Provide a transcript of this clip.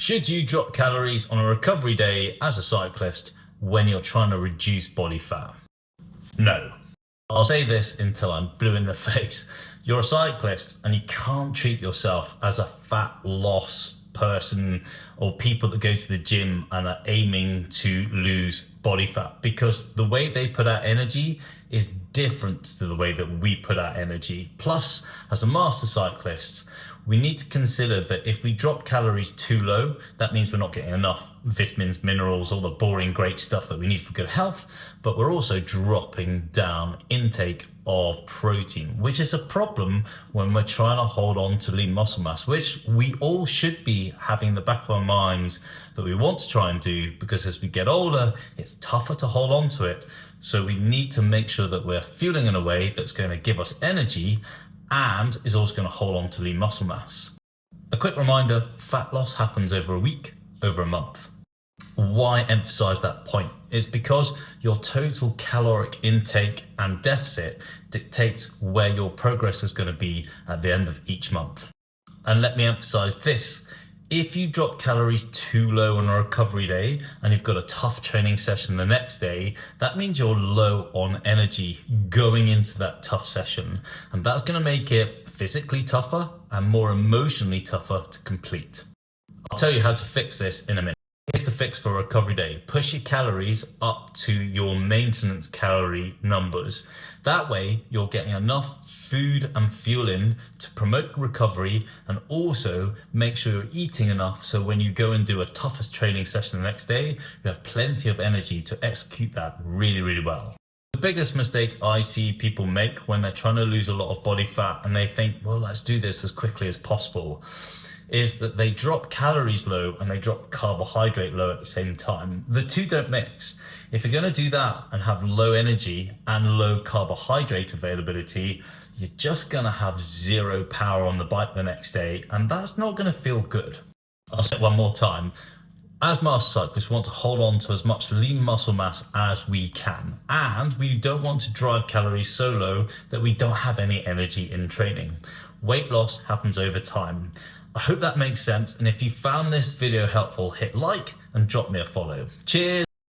Should you drop calories on a recovery day as a cyclist when you're trying to reduce body fat? No. I'll say this until I'm blue in the face. You're a cyclist and you can't treat yourself as a fat loss person or people that go to the gym and are aiming to lose body fat, because the way they put out energy is different to the way that we put out energy. Plus, as a master cyclist, we need to consider that if we drop calories too low, that means we're not getting enough vitamins, minerals, all the boring great stuff that we need for good health, but we're also dropping down intake of protein, which is a problem when we're trying to hold on to lean muscle mass, which we all should be having in the back of our minds that we want to try and do, because as we get older, it's tougher to hold on to it. So we need to make sure that we're fueling in a way that's going to give us energy and is also going to hold on to lean muscle mass. A quick reminder, fat loss happens over a week, over a month. Why emphasize that point? It's because your total caloric intake and deficit dictates where your progress is going to be at the end of each month. And let me emphasize this. If you drop calories too low on a recovery day and you've got a tough training session the next day, that means you're low on energy going into that tough session. And that's going to make it physically tougher and more emotionally tougher to complete. I'll tell you how to fix this in a minute. Here's the fix for a recovery day. Push your calories up to your maintenance calorie numbers. That way you're getting enough food and fuel in to promote recovery, and also make sure you're eating enough so when you go and do a toughest training session the next day, you have plenty of energy to execute that really, really well. The biggest mistake I see people make when they're trying to lose a lot of body fat and they think, well, let's do this as quickly as possible, is that they drop calories low and they drop carbohydrate low at the same time. The two don't mix. If you're going to do that and have low energy and low carbohydrate availability, you're just going to have zero power on the bike the next day, and that's not going to feel good. I'll say it one more time. As master cyclists, we want to hold on to as much lean muscle mass as we can, and we don't want to drive calories so low that we don't have any energy in training. Weight loss happens over time. I hope that makes sense, and if you found this video helpful, hit like and drop me a follow. Cheers!